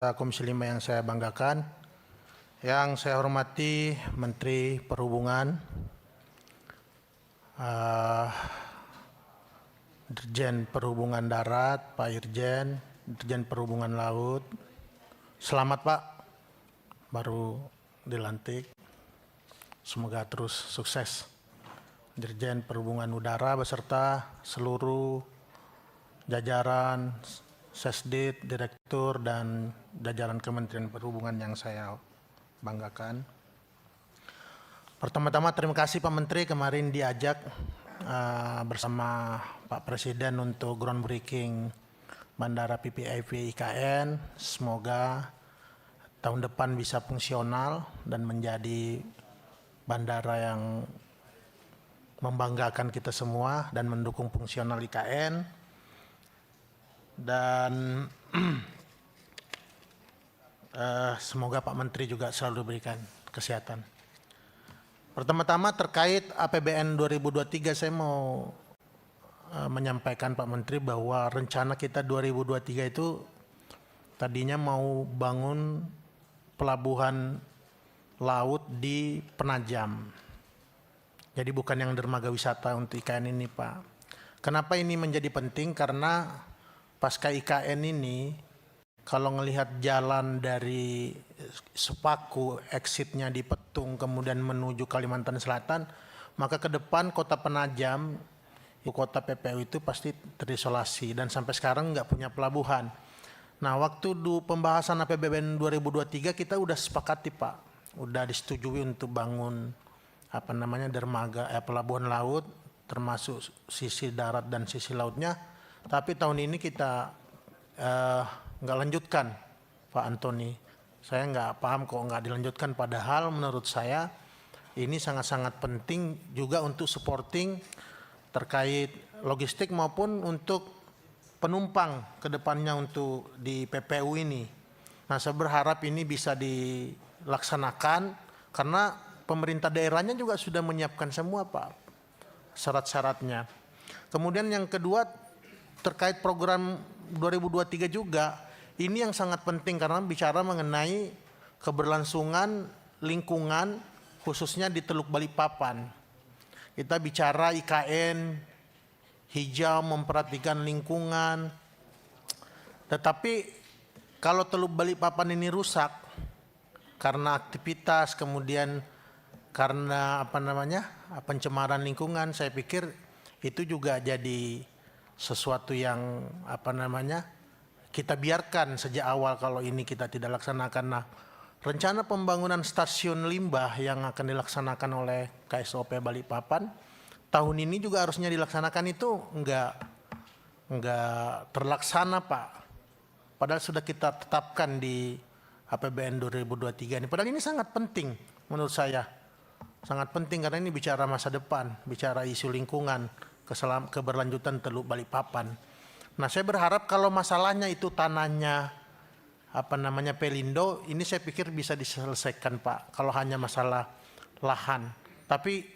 Komisi 5 yang saya banggakan, yang saya hormati Menteri Perhubungan, Dirjen Perhubungan Darat, Pak Irjen, Dirjen Perhubungan Laut. Selamat Pak, baru dilantik. Semoga terus sukses. Dirjen Perhubungan Udara beserta seluruh jajaran Sesdit, Direktur, dan jajaran Kementerian Perhubungan yang saya banggakan. Pertama-tama terima kasih Pak Menteri kemarin diajak bersama Pak Presiden untuk groundbreaking Bandara PPIV IKN. Semoga tahun depan bisa fungsional dan menjadi bandara yang membanggakan kita semua dan mendukung fungsional IKN. Dan semoga Pak Menteri juga selalu diberikan kesehatan. Pertama-tama terkait APBN 2023 saya mau menyampaikan Pak Menteri bahwa rencana kita 2023 itu tadinya mau bangun pelabuhan laut di Penajam. Jadi bukan yang dermaga wisata untuk IKN ini Pak. Kenapa ini menjadi penting? Karena pasca IKN ini, kalau melihat jalan dari Sepaku, exitnya di Petung, kemudian menuju Kalimantan Selatan, maka ke depan kota Penajam, kota PPU itu pasti terisolasi dan sampai sekarang nggak punya pelabuhan. Nah, waktu pembahasan APBN 2023 kita udah sepakati Pak, udah disetujui untuk bangun dermaga pelabuhan laut, termasuk sisi darat dan sisi lautnya. Tapi tahun ini kita nggak lanjutkan Pak Antoni. Saya nggak paham kok nggak dilanjutkan, padahal menurut saya ini sangat-sangat penting juga untuk supporting terkait logistik maupun untuk penumpang ke depannya untuk di PPU ini. Nah, saya berharap ini bisa dilaksanakan karena pemerintah daerahnya juga sudah menyiapkan semua Pak syarat-syaratnya. Kemudian yang kedua, terkait program 2023 juga, ini yang sangat penting karena bicara mengenai keberlangsungan lingkungan khususnya di Teluk Balikpapan. Kita bicara IKN, hijau, memperhatikan lingkungan. Tetapi kalau Teluk Balikpapan ini rusak karena aktivitas, kemudian karena pencemaran lingkungan, saya pikir itu juga jadi sesuatu yang kita biarkan sejak awal kalau ini kita tidak laksanakan. Nah, rencana pembangunan stasiun limbah yang akan dilaksanakan oleh KSOP Balikpapan tahun ini juga harusnya dilaksanakan, itu enggak terlaksana Pak. Padahal sudah kita tetapkan di APBN 2023 ini. Padahal ini sangat penting menurut saya. Sangat penting karena ini bicara masa depan, bicara isu lingkungan, keberlanjutan Teluk Balikpapan. Nah, saya berharap kalau masalahnya itu tanahnya Pelindo, ini saya pikir bisa diselesaikan Pak kalau hanya masalah lahan. Tapi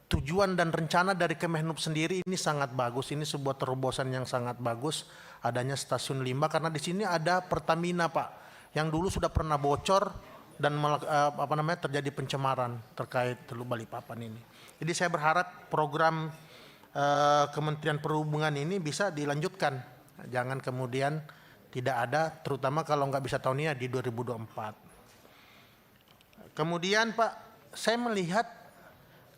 tujuan dan rencana dari Kemenhub sendiri ini sangat bagus. Ini sebuah terobosan yang sangat bagus adanya stasiun limbah, karena di sini ada Pertamina Pak yang dulu sudah pernah bocor dan terjadi pencemaran terkait Teluk Balikpapan ini. Jadi saya berharap program Kementerian Perhubungan ini bisa dilanjutkan, jangan kemudian tidak ada, terutama kalau nggak bisa tahun ini di 2024. Kemudian Pak, saya melihat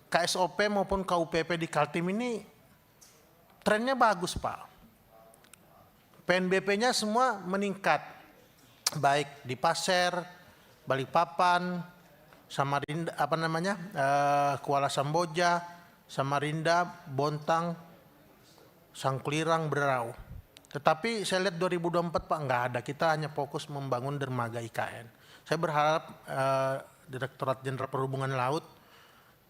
KSOP maupun KUPP di Kaltim ini trennya bagus Pak. PNBP-nya semua meningkat, baik di Pasir, Balikpapan, Samarinda, Kuala Samboja, Samarinda, Bontang, Sangkulirang, Berau. Tetapi saya lihat 2024 Pak nggak ada, kita hanya fokus membangun dermaga IKN. Saya berharap Direktorat Jenderal Perhubungan Laut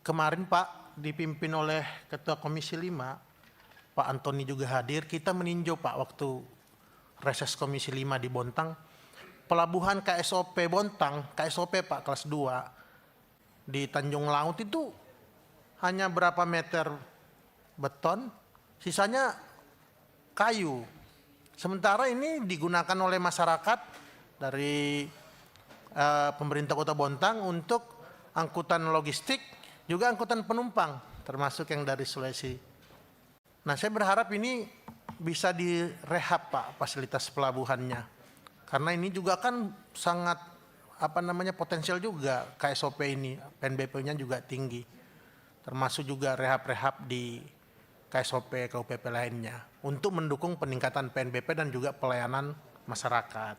kemarin Pak dipimpin oleh Ketua Komisi 5, Pak Antoni juga hadir, kita meninjau Pak waktu reses Komisi 5 di Bontang, pelabuhan KSOP Bontang, KSOP Pak kelas 2 di Tanjung Laut itu hanya berapa meter beton, sisanya kayu. Sementara ini digunakan oleh masyarakat dari pemerintah Kota Bontang untuk angkutan logistik, juga angkutan penumpang, termasuk yang dari Sulawesi. Nah, saya berharap ini bisa direhab Pak, fasilitas pelabuhannya. Karena ini juga kan sangat potensial juga KSOP ini, PNBP-nya juga tinggi. Termasuk juga rehab-rehab di KSOP, KUPP lainnya untuk mendukung peningkatan PNBP dan juga pelayanan masyarakat.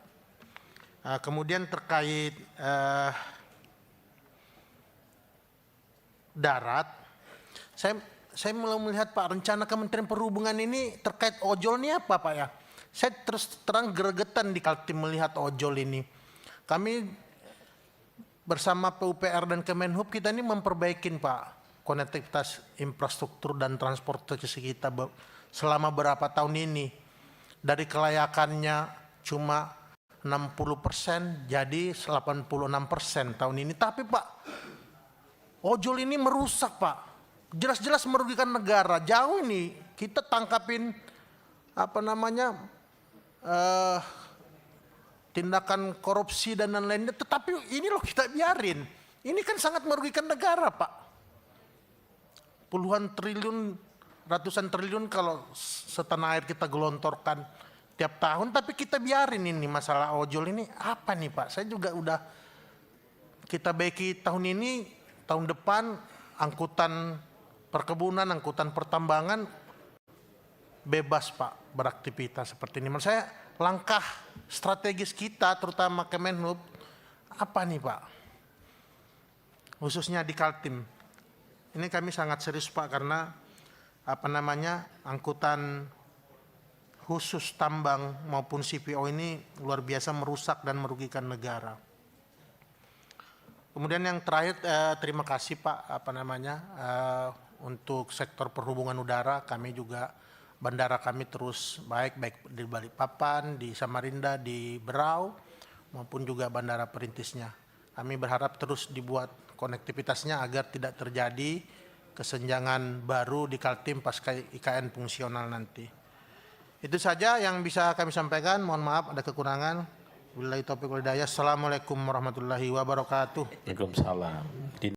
Kemudian terkait darat, saya mulai melihat Pak, rencana Kementerian Perhubungan ini terkait ojol ini apa Pak ya? Saya terus terang gregetan di Kaltim melihat ojol ini. Kami bersama PUPR dan Kemenhub kita ini memperbaikin Pak konektivitas infrastruktur dan transportasi kita selama berapa tahun ini. Dari kelayakannya cuma 60% jadi 86% tahun ini. Tapi Pak, ojol ini merusak Pak, jelas-jelas merugikan negara. Jauh ini kita tangkapin tindakan korupsi dan lain-lainnya, tetapi ini loh kita biarin. Ini kan sangat merugikan negara Pak. Puluhan triliun, ratusan triliun kalau setanah air kita gelontorkan tiap tahun, tapi kita biarin ini masalah ojol ini apa nih Pak? Saya juga udah kita baiki tahun ini, tahun depan angkutan perkebunan, angkutan pertambangan bebas Pak beraktivitas seperti ini. Menurut saya langkah strategis kita terutama Kemenhub apa nih Pak? Khususnya di Kaltim. Ini kami sangat serius Pak karena angkutan khusus tambang maupun CPO ini luar biasa merusak dan merugikan negara. Kemudian yang terakhir terima kasih Pak untuk sektor perhubungan udara, kami juga bandara kami terus baik di Balikpapan, di Samarinda, di Berau maupun juga bandara perintisnya. Kami berharap terus dibuat konektivitasnya agar tidak terjadi kesenjangan baru di Kaltim pasca IKN fungsional nanti. Itu saja yang bisa kami sampaikan. Mohon maaf ada kekurangan. Wabillahi taufiq wal hidayah. Assalamualaikum warahmatullahi wabarakatuh. Waalaikumsalam.